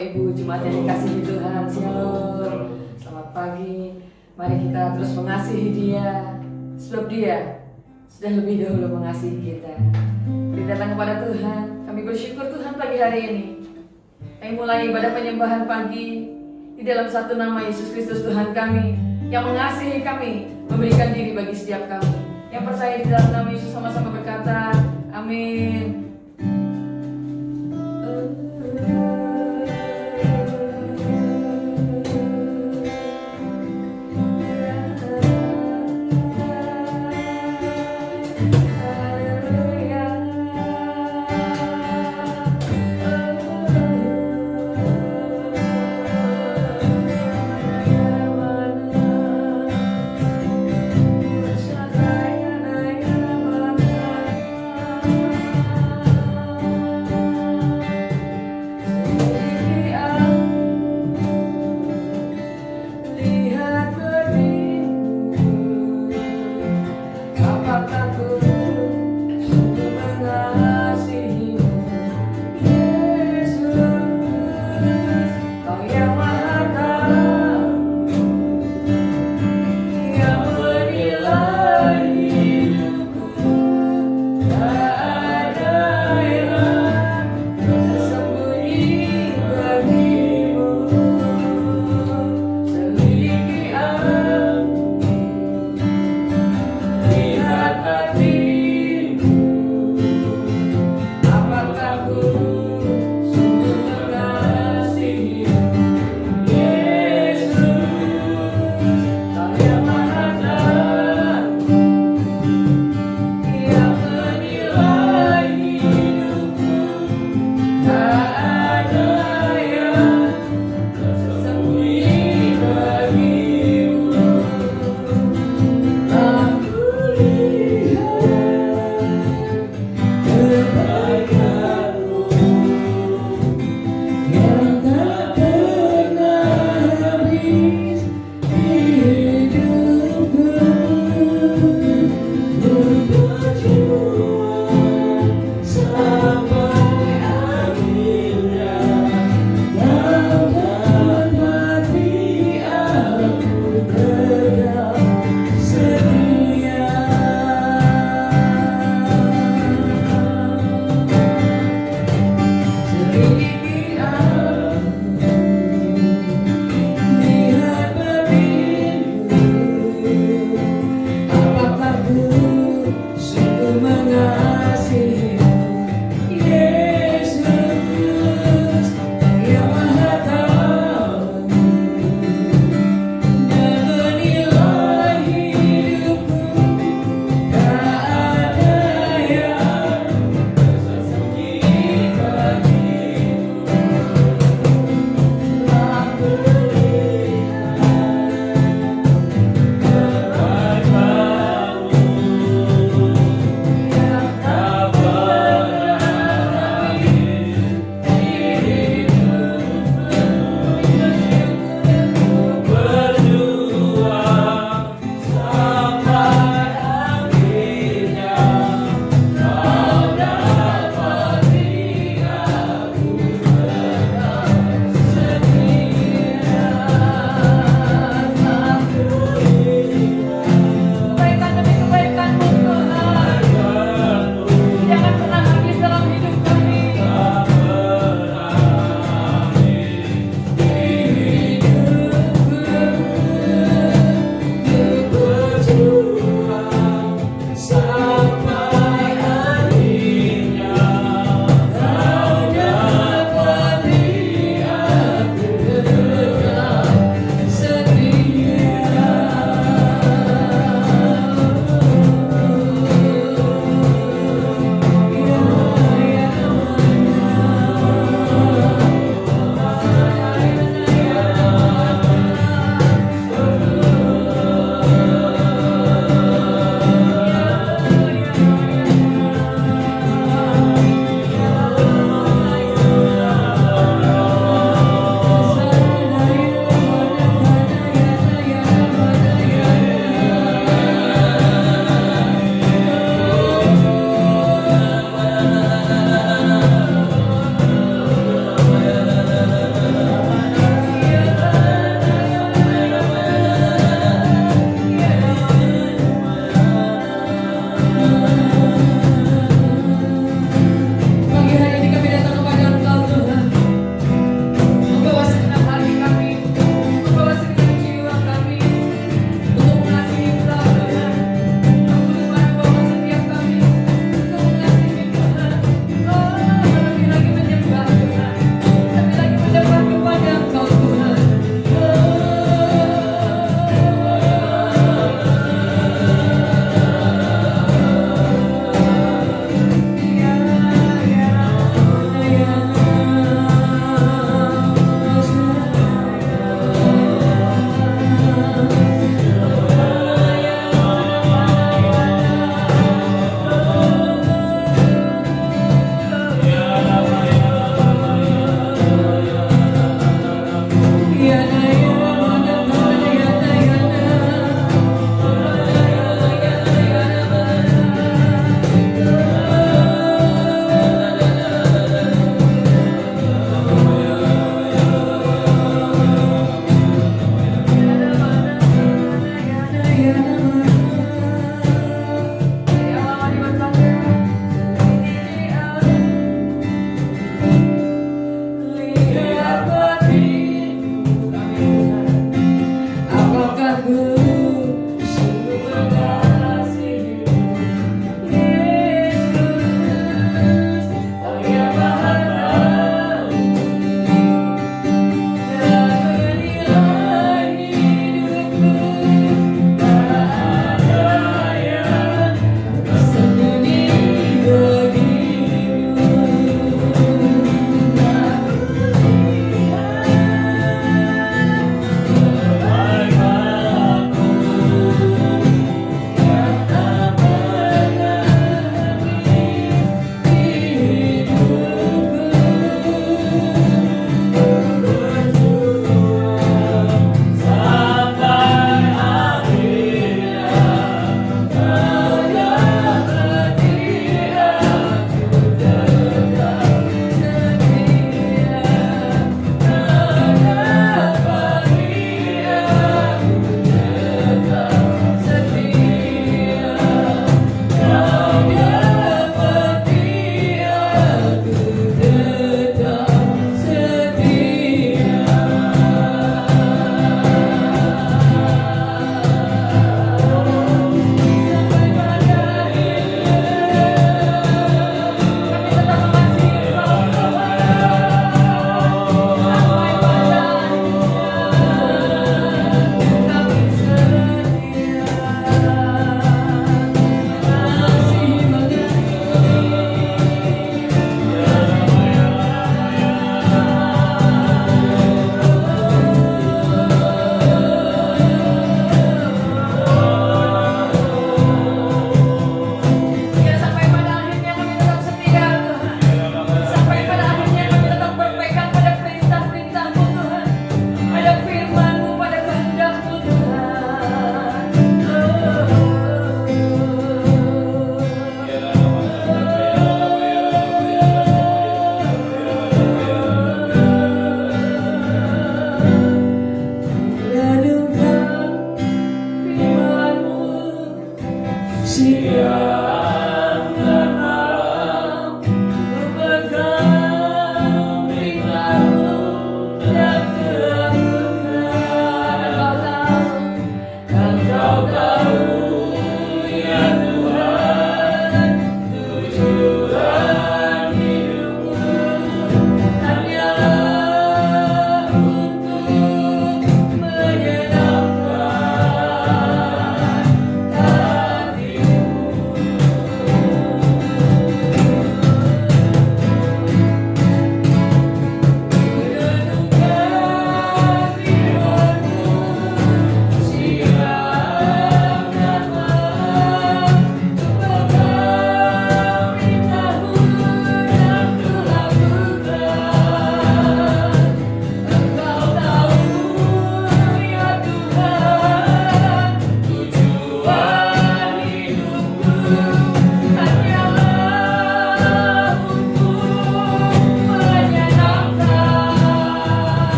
Ibu Jemaat yang dikasihi Tuhan, Shalom. Selamat pagi. Mari kita terus mengasihi Dia, sebab Dia sudah lebih dahulu mengasihi kita. Mari datang kepada Tuhan. Kami bersyukur Tuhan pagi hari ini. Kami mulai ibadah penyembahan pagi di dalam satu nama Yesus Kristus Tuhan kami, yang mengasihi kami, memberikan diri bagi setiap kami. Yang percaya di dalam nama Yesus sama-sama berkata, amin.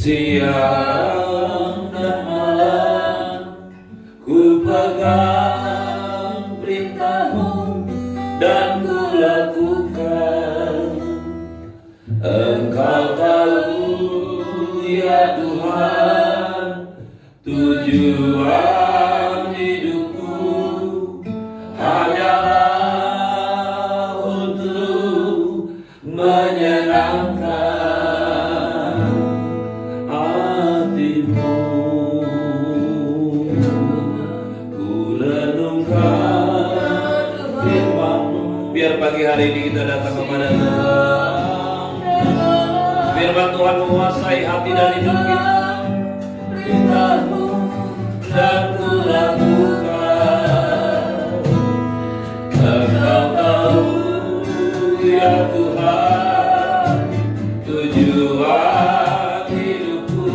Siang dan malam ku pegang perintah-Mu dan ku lakukan. Engkau tahu ya Tuhan tujuan hidupku hanyalah untuk menyenangkan hati-Mu. Ku renungkan firman-Mu. Biar pagi hari ini kita datang kepada Tuhan. Firman Tuhan menguasai hati dan hidup kita. Perintah-Mu dan ku lakukan. Engkau tahu ya Tuhan tujuan hidupku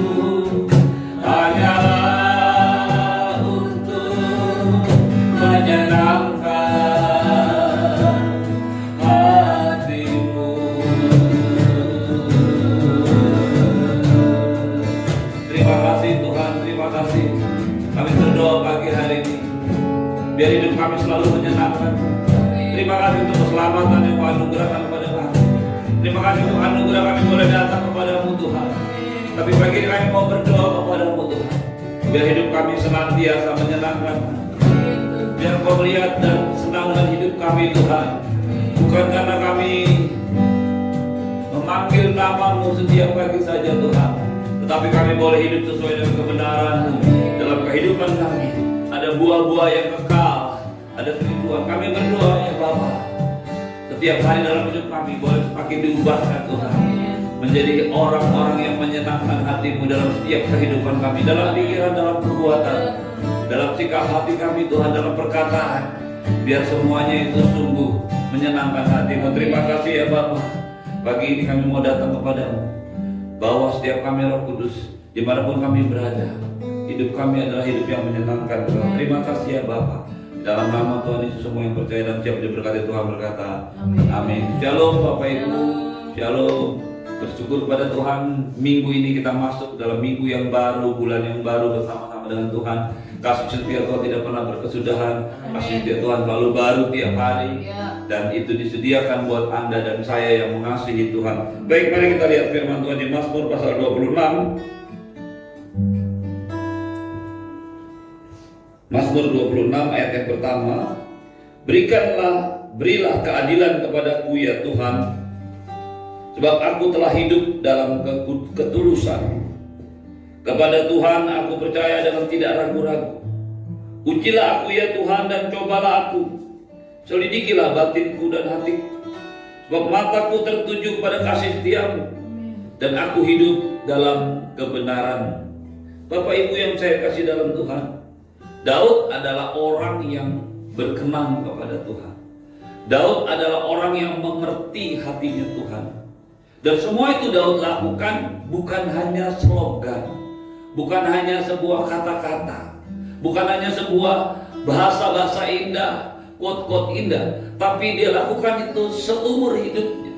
hanyalah untuk menyenangkan hati-Mu. Terima kasih Tuhan, terima kasih. Kami berdoa pagi hari ini biar hidup kami selalu menyenangkan. Terima kasih untuk keselamatan yang Kau anugerahkan kepada kami. Terima kasih untuk anugerah kami boleh datang kepada-Mu Tuhan. Tapi pagi ini kami mau berdoa kepada-Mu Tuhan, biar hidup kami senantiasa menyenangkan. Biar Kau melihat dan senang dengan hidup kami Tuhan. Bukan karena kami memanggil nama-Mu setiap pagi saja Tuhan, tetapi kami boleh hidup sesuai dengan kebenaran-Mu dalam kehidupan kami. Ada buah-buah yang kekal, ada kerinduan. Kami berdoa ya Bapa, setiap hari dalam hidup kami boleh semakin diubahkan Tuhan, menjadi orang-orang yang menyenangkan hati-Mu dalam setiap kehidupan kami, dalam pikiran, dalam perbuatan, dalam sikap hati kami Tuhan, dalam perkataan. Biar semuanya itu sungguh menyenangkan hati-Mu. Terima kasih ya Bapa. Pagi ini kami mau datang kepada-Mu, bahwa setiap kami Roh Kudus, dimanapun kami berada, hidup kami adalah hidup yang menyenangkan Tuhan. Terima kasih ya Bapa. Dalam nama Tuhan Yesus semua yang percaya dan siap diberkati Tuhan berkata amin. Shalom Bapak Ibu, shalom. Bersyukur kepada Tuhan, minggu ini kita masuk dalam minggu yang baru, bulan yang baru bersama-sama dengan Tuhan. Kasih setia Tuhan tidak pernah berkesudahan. Kasih setia Tuhan selalu baru tiap hari, dan itu disediakan buat Anda dan saya yang mengasihi Tuhan. Baik, mari kita lihat firman Tuhan di Mazmur pasal 26. Mazmur 26 ayat yang pertama. Berilah keadilan kepadaku ya Tuhan, sebab aku telah hidup dalam ketulusan. Kepada Tuhan aku percaya dengan tidak ragu-ragu. Ujilah aku ya Tuhan dan cobalah aku. Selidikilah batinku dan hatiku. Sebab mataku tertuju pada kasih setiamu, dan aku hidup dalam kebenaran. Bapak Ibu yang saya kasih dalam Tuhan, Daud adalah orang yang berkenan kepada Tuhan. Daud adalah orang yang mengerti hatinya Tuhan. Dan semua itu Daud lakukan bukan hanya slogan, bukan hanya sebuah kata-kata, bukan hanya sebuah bahasa-bahasa indah, quote-quote indah, tapi dia lakukan itu seumur hidupnya.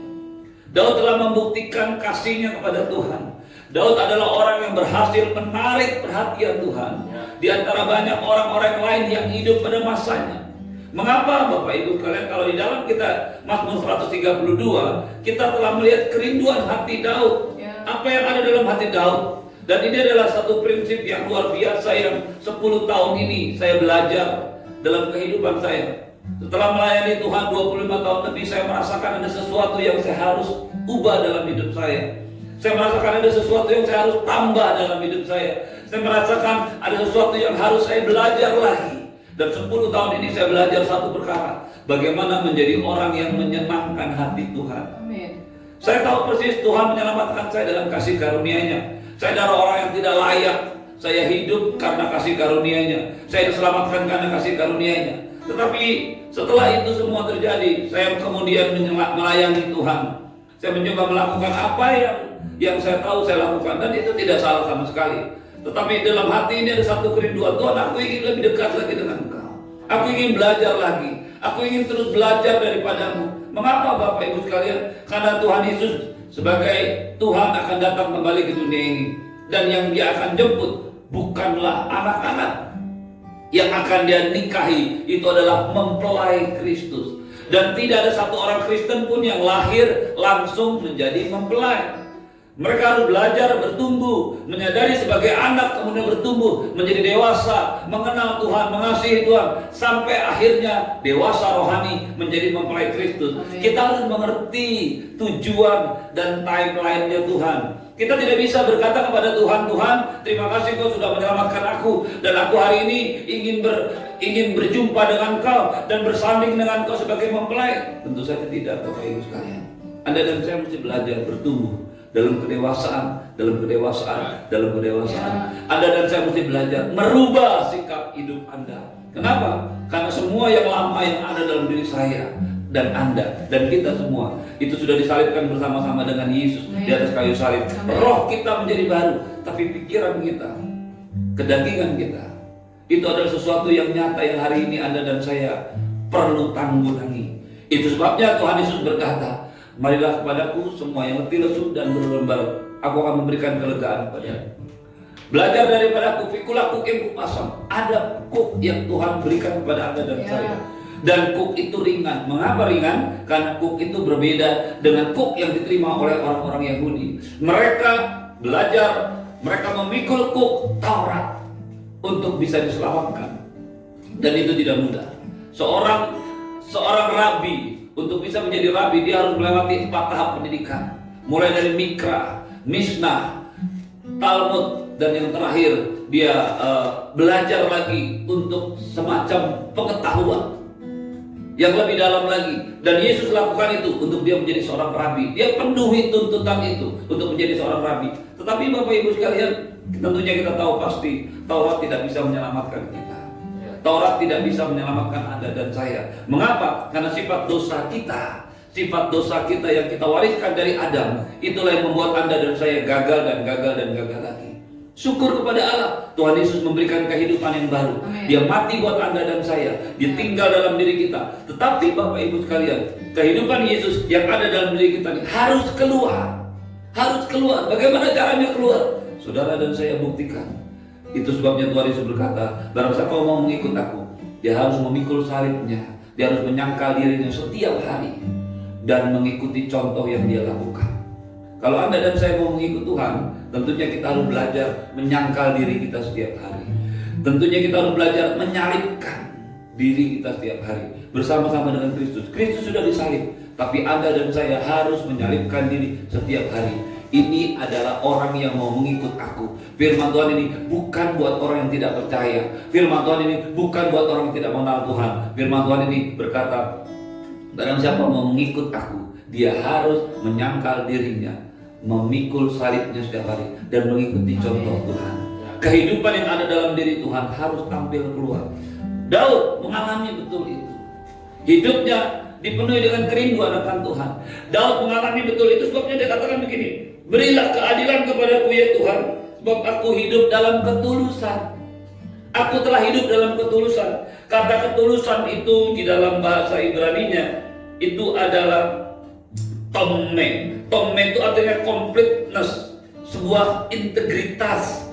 Daud telah membuktikan kasihnya kepada Tuhan. Daud adalah orang yang berhasil menarik perhatian Tuhan di antara banyak orang-orang lain yang hidup pada masanya. Mengapa Bapak Ibu sekalian, kalau di dalam kita Mazmur 132 kita telah melihat kerinduan hati Daud, apa yang ada dalam hati Daud. Dan ini adalah satu prinsip yang luar biasa yang 10 tahun ini saya belajar dalam kehidupan saya. Setelah melayani Tuhan 25 tahun lebih, saya merasakan ada sesuatu yang saya harus ubah dalam hidup saya. Saya merasakan ada sesuatu yang saya harus tambah dalam hidup saya. Saya merasakan ada sesuatu yang harus saya belajar lagi. Dan 10 tahun ini saya belajar satu perkara, bagaimana menjadi orang yang menyenangkan hati Tuhan. Amin. Saya tahu persis Tuhan menyelamatkan saya dalam kasih karunia-Nya. Saya adalah orang yang tidak layak. Saya hidup karena kasih karunia-Nya. Saya diselamatkan karena kasih karunia-Nya. Tetapi setelah itu semua terjadi, saya kemudian melayani Tuhan. Saya mencoba melakukan apa yang saya tahu saya lakukan, dan itu tidak salah sama sekali. Tetapi dalam hati ini ada satu kerinduan, Tuhan, aku ingin lebih dekat lagi dengan Engkau. Aku ingin belajar lagi. Aku ingin terus belajar daripada-Mu. Mengapa Bapak Ibu sekalian? Karena Tuhan Yesus sebagai Tuhan akan datang kembali ke dunia ini. Dan yang dia akan jemput bukanlah anak-anak. Yang akan dia nikahi itu adalah mempelai Kristus. Dan tidak ada satu orang Kristen pun yang lahir langsung menjadi mempelai. Mereka harus belajar bertumbuh, menyadari sebagai anak, kemudian bertumbuh menjadi dewasa, mengenal Tuhan, mengasihi Tuhan, sampai akhirnya dewasa rohani menjadi mempelai Kristus. Kita harus mengerti tujuan dan timeline-nya Tuhan. Kita tidak bisa berkata kepada Tuhan, Tuhan, terima kasih Kau sudah menyelamatkan aku, dan aku hari ini ingin berjumpa dengan Kau dan bersanding dengan Kau sebagai mempelai. Tentu saja tidak, Bapak Ibu sekalian. Anda dan saya mesti belajar bertumbuh dalam kedewasaan. Anda dan saya mesti belajar merubah sikap hidup Anda. Kenapa? Karena semua yang lama yang ada dalam diri saya dan Anda dan kita semua itu sudah disalibkan bersama-sama dengan Yesus di atas kayu salib. Roh kita menjadi baru, tapi pikiran kita, kedagingan kita, itu adalah sesuatu yang nyata yang hari ini Anda dan saya perlu tanggulangi. Itu sebabnya Tuhan Yesus berkata, marilah kepadaku semua yang letih lesu dan berlembar, aku akan memberikan kelegaan kepadamu. Belajar daripadaku, pikulah kuk yang kupasang. Ada kuk yang Tuhan berikan kepada Anda dan saya. Dan kuk itu ringan. Mengapa ringan? Karena kuk itu berbeda dengan kuk yang diterima oleh orang-orang Yahudi. Mereka belajar, mereka memikul kuk Taurat untuk bisa diselamatkan. Dan itu tidak mudah. Seorang rabi, untuk bisa menjadi rabi, dia harus melewati 4 tahap pendidikan. Mulai dari Mikra, Mishnah, Talmud, dan yang terakhir dia belajar lagi untuk semacam pengetahuan yang lebih dalam lagi. Dan Yesus lakukan itu untuk dia menjadi seorang rabi. Dia penuhi tuntutan itu untuk menjadi seorang rabi. Tetapi Bapak Ibu sekalian, tentunya kita tahu pasti Taurat tidak bisa menyelamatkan kita. Taurat tidak bisa menyelamatkan Anda dan saya. Mengapa? Karena sifat dosa kita yang kita wariskan dari Adam, itulah yang membuat Anda dan saya gagal dan gagal lagi. Syukur kepada Allah, Tuhan Yesus memberikan kehidupan yang baru. Amen. Dia mati buat Anda dan saya. Dia tinggal dalam diri kita. Tetapi Bapak Ibu sekalian, kehidupan Yesus yang ada dalam diri kita ini harus keluar. Bagaimana caranya keluar? Saudara dan saya buktikan. Itu sebabnya Tuhan Yesus berkata, barang siapa mau mengikut aku, dia harus memikul salibnya. Dia harus menyangkal dirinya setiap hari dan mengikuti contoh yang dia lakukan. Kalau Anda dan saya mau mengikut Tuhan, tentunya kita harus belajar menyangkal diri kita setiap hari. Tentunya kita harus belajar menyalibkan diri kita setiap hari bersama-sama dengan Kristus. Kristus sudah disalib, tapi Anda dan saya harus menyalibkan diri setiap hari. Ini adalah orang yang mau mengikut aku. Firman Tuhan ini bukan buat orang yang tidak percaya. Firman Tuhan ini bukan buat orang yang tidak mengenal Tuhan. Firman Tuhan ini berkata, barang siapa mau mengikut aku, dia harus menyangkal dirinya, memikul salibnya setiap hari, dan mengikuti contoh Tuhan. Kehidupan yang ada dalam diri Tuhan harus tampil keluar. Daud mengalami betul itu. Hidupnya dipenuhi dengan kerinduan akan Tuhan. Daud mengalami betul itu, sebabnya dia katakan begini, berilah keadilan kepadaku ya Tuhan, sebab aku hidup dalam ketulusan. Aku telah hidup dalam ketulusan. Kata ketulusan itu di dalam bahasa Ibraninya itu adalah Tome. Tome itu artinya completeness, sebuah integritas,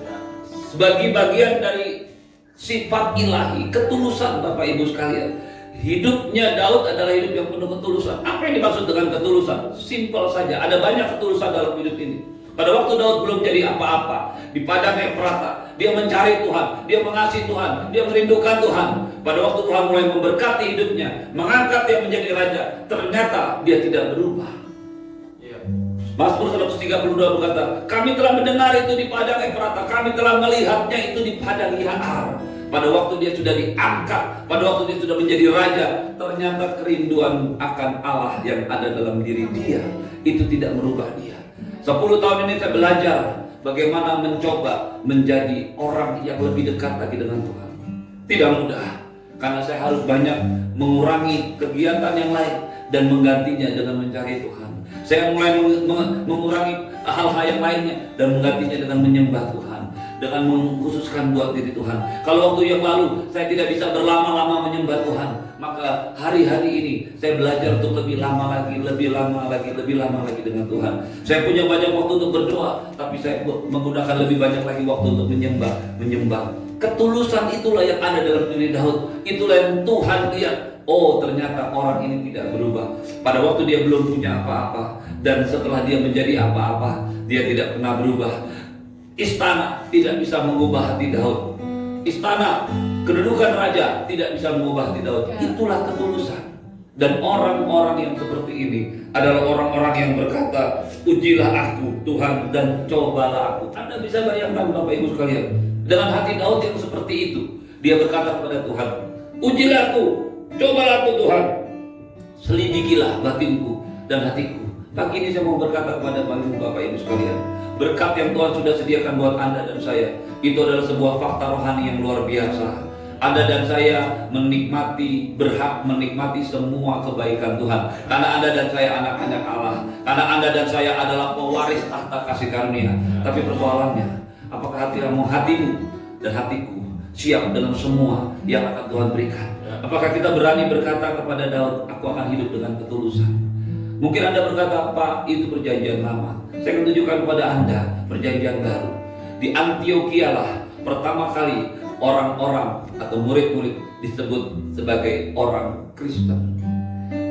sebagai bagian dari sifat ilahi, ketulusan. Bapak Ibu sekalian, hidupnya Daud adalah hidup yang penuh ketulusan. Apa yang dimaksud dengan ketulusan? Simpel saja, ada banyak ketulusan dalam hidup ini. Pada waktu Daud belum jadi apa-apa di padang Efrata, dia mencari Tuhan, dia mengasihi Tuhan, dia merindukan Tuhan. Pada waktu Tuhan mulai memberkati hidupnya, mengangkat dia menjadi raja, ternyata dia tidak berubah. Mazmur 132 berkata, kami telah mendengar itu di padang Efrata, kami telah melihatnya itu di padang Yaar. Pada waktu dia sudah diangkat, pada waktu dia sudah menjadi raja, ternyata kerinduan akan Allah yang ada dalam diri dia itu tidak merubah dia. 10 tahun ini saya belajar bagaimana mencoba menjadi orang yang lebih dekat lagi dengan Tuhan. Tidak mudah, karena saya harus banyak mengurangi kegiatan yang lain dan menggantinya dengan mencari Tuhan. Saya mulai mengurangi hal-hal yang lainnya dan menggantinya dengan menyembah Tuhan, dengan mengkhususkan buat diri Tuhan. Kalau waktu yang lalu saya tidak bisa berlama-lama menyembah Tuhan, maka hari-hari ini saya belajar untuk lebih lama lagi dengan Tuhan. Saya punya banyak waktu untuk berdoa, tapi saya menggunakan lebih banyak lagi waktu untuk menyembah. Ketulusan itulah yang ada dalam diri Daud. Itulah yang Tuhan lihat. Oh, ternyata orang ini tidak berubah. Pada waktu dia belum punya apa-apa, dan setelah dia menjadi apa-apa, dia tidak pernah berubah. Istana tidak bisa mengubah hati Daud. Istana, kedudukan raja tidak bisa mengubah hati Daud. Itulah ketulusan. Dan orang-orang yang seperti ini adalah orang-orang yang berkata, ujilah aku Tuhan dan cobalah aku. Anda bisa bayangkan Bapak Ibu sekalian, dengan hati Daud yang seperti itu, dia berkata kepada Tuhan, ujilah aku, cobalah aku Tuhan, selidikilah batinku dan hatiku. Pagi ini saya mau berkata kepada Bapak Ibu sekalian, berkat yang Tuhan sudah sediakan buat Anda dan saya, itu adalah sebuah fakta rohani yang luar biasa. Anda dan saya berhak menikmati semua kebaikan Tuhan. Karena Anda dan saya anak-anak Allah. Karena Anda dan saya adalah pewaris tahta kasih karunia. Tapi persoalannya, apakah hatimu dan hatiku siap dengan semua yang akan Tuhan berikan? Apakah kita berani berkata kepada Daud, aku akan hidup dengan ketulusan? Mungkin Anda berkata, Pak, itu perjanjian lama. Saya akan tunjukkan kepada Anda perjanjian baru. Di Antioquia lah pertama kali orang-orang atau murid-murid disebut sebagai orang Kristen.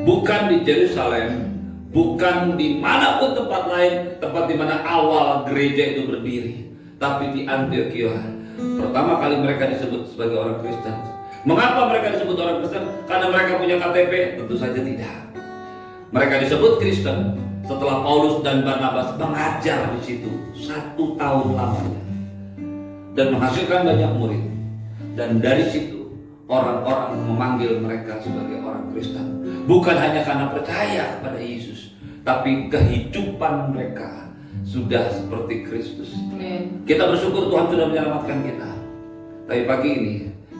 Bukan di Yerusalem, bukan di manapun tempat lain, tempat di mana awal gereja itu berdiri, tapi di Antioquia pertama kali mereka disebut sebagai orang Kristen. Mengapa mereka disebut orang Kristen? Karena mereka punya KTP? Tentu saja tidak. Mereka disebut Kristen setelah Paulus dan Barnabas mengajar di situ 1 tahun lamanya dan menghasilkan banyak murid. Dan dari situ orang-orang memanggil mereka sebagai orang Kristen. Bukan hanya karena percaya kepada Yesus, tapi kehidupan mereka sudah seperti Kristus. Kita bersyukur Tuhan sudah menyelamatkan kita. Tapi pagi ini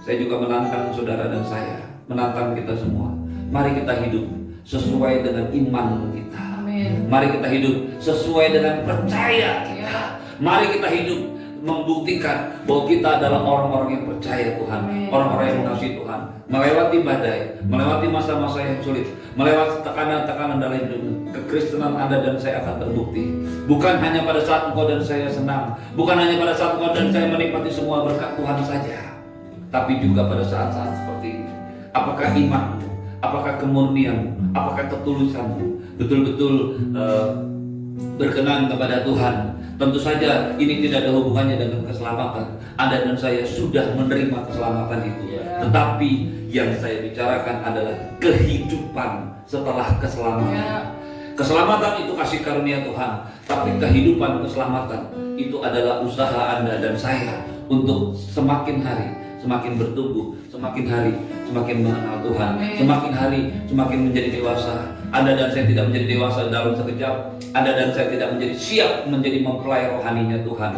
saya juga menantang saudara dan saya, menantang kita semua. Mari kita hidup sesuai dengan iman kita. Amin. Mari kita hidup sesuai dengan percaya kita. Mari kita hidup membuktikan bahwa kita adalah orang-orang yang percaya Tuhan, orang-orang yang mengasihi Tuhan, melewati badai, melewati masa-masa yang sulit, melewati tekanan-tekanan dalam hidup. Kekristenan Anda dan saya akan terbukti. Bukan hanya pada saat engkau dan saya senang, bukan hanya pada saat engkau dan saya menikmati semua berkat Tuhan saja, tapi juga pada saat-saat seperti ini. Apakah imanmu, apakah kemurnianmu, apakah ketulusanmu betul-betul berkenan kepada Tuhan? Tentu saja ini tidak ada hubungannya dengan keselamatan. Anda dan saya sudah menerima keselamatan itu. Tetapi yang saya bicarakan adalah kehidupan setelah keselamatan. Keselamatan itu kasih karunia Tuhan, tapi kehidupan keselamatan itu adalah usaha Anda dan saya untuk semakin hari semakin bertumbuh, semakin hari semakin mengenal Tuhan, semakin hari semakin menjadi dewasa. Anda dan saya tidak menjadi dewasa dalam sekejap. Anda dan saya tidak menjadi siap menjadi mempelai rohaninya Tuhan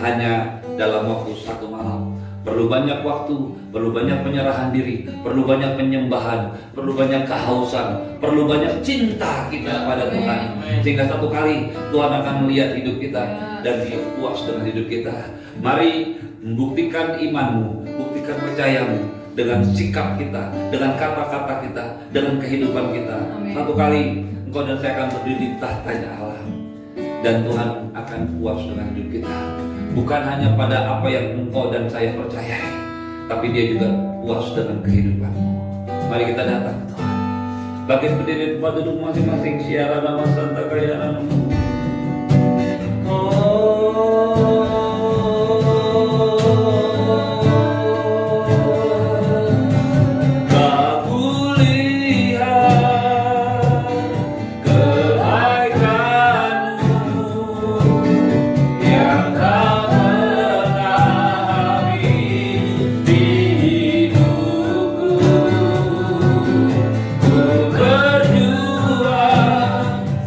hanya dalam waktu 1 malam. Perlu banyak waktu, perlu banyak penyerahan diri, perlu banyak penyembahan, perlu banyak kehausan, perlu banyak cinta kita kepada Tuhan. Sehingga satu kali Tuhan akan melihat hidup kita dan Dia puas dengan hidup kita. Mari buktikan imanmu, buktikan percayamu dengan sikap kita, dengan kata-kata kita, dengan kehidupan kita. Satu kali engkau dan saya akan berdiri di tahtanya Allah, dan Tuhan akan puas dengan hidup kita. Bukan hanya pada apa yang engkau dan saya percayai, tapi Dia juga puas dengan kehidupanmu. Mari kita datang ke Tuhan. Bagi berdiri di tempat duduk masing-masing, siaran nama Santa Kaya namamu.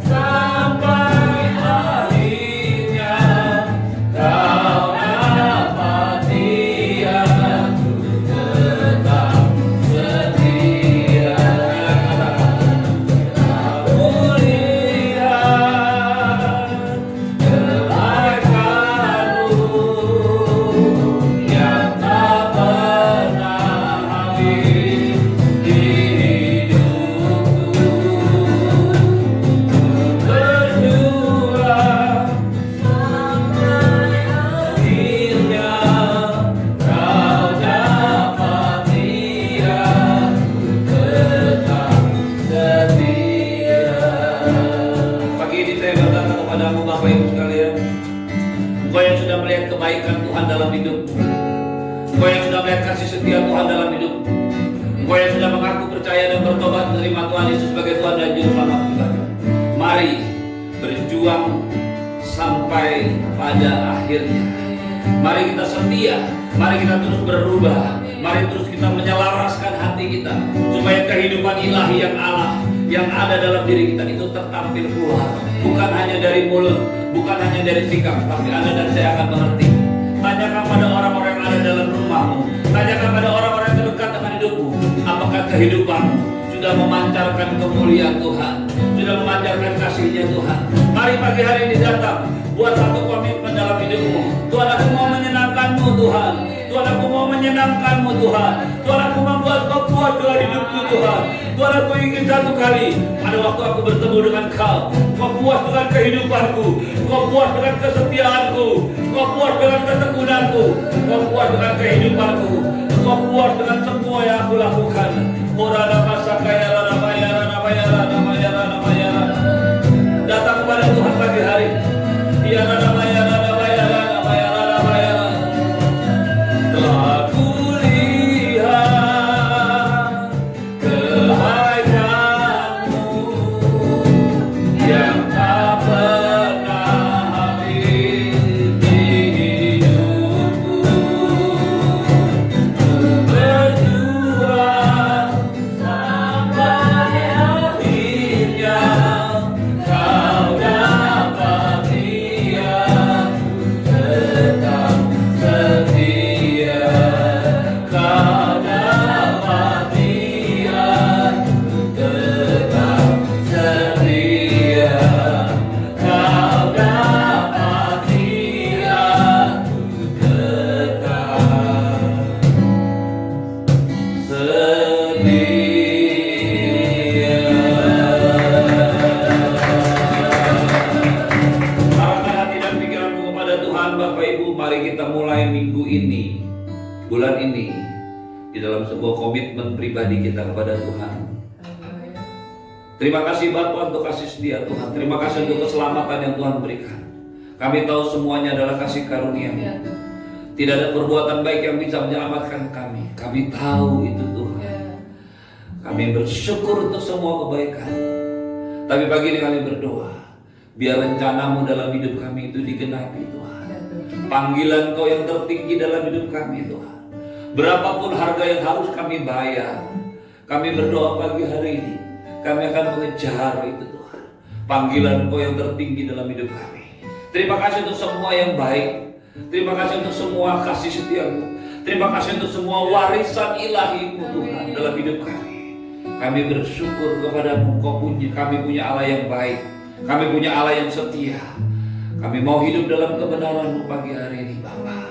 Sampai kepadamu Bapak Ibu sekalian. Engkau yang sudah melihat kebaikan Tuhan dalam hidupmu. Engkau yang sudah melihat kasih setia Tuhan dalam hidupmu. Engkau yang sudah mengaku percaya dan bertobat menerima Tuhan Yesus sebagai Tuhan dan Juru Selamat pribadi. Mari berjuang sampai pada akhirnya. Mari kita setia, mari kita terus berubah, mari terus kita menyelaraskan hati kita supaya kehidupan ilahi yang Allah yang ada dalam diri kita itu tertampil keluar, bukan hanya dari mulut, bukan hanya dari sikap, tapi Anda dan saya akan mengerti. Tanyakan pada orang-orang yang ada dalam rumahmu, tanyakan pada orang-orang yang terdekat dengan hidupmu, apakah kehidupanmu sudah memancarkan kemuliaan Tuhan, sudah memancarkan kasih-Nya Tuhan. Mari pagi hari ini datang, buat satu komitmen dalam hidupmu. Tuhan, aku mau menyenangkan-Mu Tuhan. Tuhan, aku mau menyenangkan-Mu Tuhan. Tuhan, aku membuat Kau puas dalam hidupku Tuhan. Tuhan, aku ingin satu kali pada waktu aku bertemu dengan Kau puas dengan kehidupanku, Kau puas dengan kesetiaanku, Kau puas dengan ketekunanku, Kau puas dengan kehidupanku, Kau puas dengan semua yang aku lakukan. Datang kepada Tuhan pagi hari. Telah kulihat kebaikan-Mu yang tak pernah habis di hidupku. Berjuang sampai akhirnya. Kau dapat lihat tetap setia. Kau dapat lihat tetap setia. Kau dapat lihat tetap Arahkan hati dan pikiranmu kepada Tuhan. Bapak Ibu, mari kita mulai minggu ini, bulan ini, di dalam sebuah komitmen pribadi kita kepada Tuhan. Terima kasih Bapa untuk kasih setia Tuhan. Terima kasih untuk keselamatan yang Tuhan berikan. Kami tahu semuanya adalah kasih karunia-Mu. Tidak ada perbuatan baik yang bisa menyelamatkan kami. Kami tahu itu Tuhan. Kami bersyukur untuk semua kebaikan. Tapi pagi ini kami berdoa, biar rencana-Mu dalam hidup kami itu digenapi Tuhan. Panggilan Kau yang tertinggi dalam hidup kami Tuhan. Berapapun harga yang harus kami bayar, kami berdoa pagi hari ini, kami akan mengejar itu Tuhan. Panggilan Kau yang tertinggi dalam hidup kami. Terima kasih untuk semua yang baik. Terima kasih untuk semua kasih setia-Mu. Terima kasih untuk semua warisan ilahi-Mu Tuhan dalam hidup kami. Kami bersyukur kepada-Mu. Kami punya Allah yang baik. Kami punya Allah yang setia. Kami mau hidup dalam kebenaran-Mu pagi hari ini Bapa.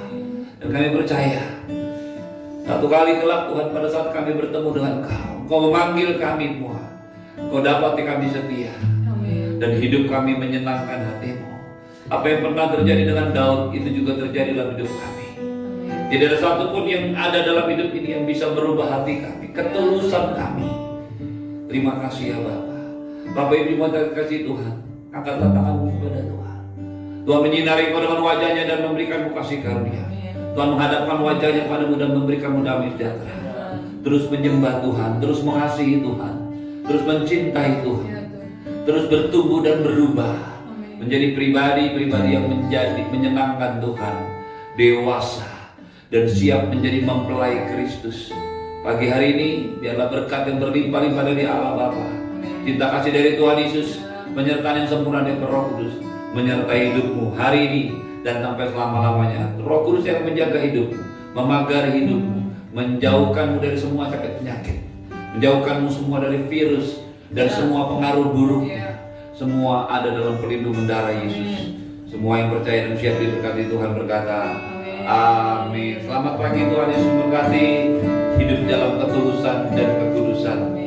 Dan kami percaya satu kali kelak Tuhan, pada saat kami bertemu dengan Kau memanggil kami Tuhan. Kau dapati kami setia. Dan hidup kami menyenangkan hati-Mu. Apa yang pernah terjadi dengan Daud itu juga terjadi dalam hidup kami. Tidak ada satupun yang ada dalam hidup ini yang bisa merubah hati kami, ketulusan kami. Terima kasih ya Bapa. Bapak Ibu mau kasih Tuhan, angkatlah tanganmu kepada Tuhan. Tuhan menyinari Kau dengan wajahnya dan memberikanmu kasih karunia. Tuhan menghadapkan wajahnya padamu dan memberikanmu damai sejahtera. Terus menyembah Tuhan, terus mengasihi Tuhan, terus mencintai Tuhan, terus bertumbuh dan berubah menjadi pribadi-pribadi yang menyenangkan Tuhan, dewasa dan siap menjadi mempelai Kristus. Pagi hari ini biarlah berkat yang berlimpah-limpah dari Allah Bapa, cinta kasih dari Tuhan Yesus, penyertaan yang sempurna dari Roh Kudus menyertai hidupmu hari ini dan sampai selama-lamanya. Roh Kudus yang menjaga hidupmu, memagari hidupmu, menjauhkanmu dari semua sakit penyakit, menjauhkanmu semua dari virus dan semua pengaruh buruknya. Semua ada dalam perlindungan darah Yesus. Semua yang percaya dan siap diberkati Tuhan berkata, amin. Selamat pagi, Tuhan Yesus memberkati. Hidup dalam ketulusan dan kekudusan.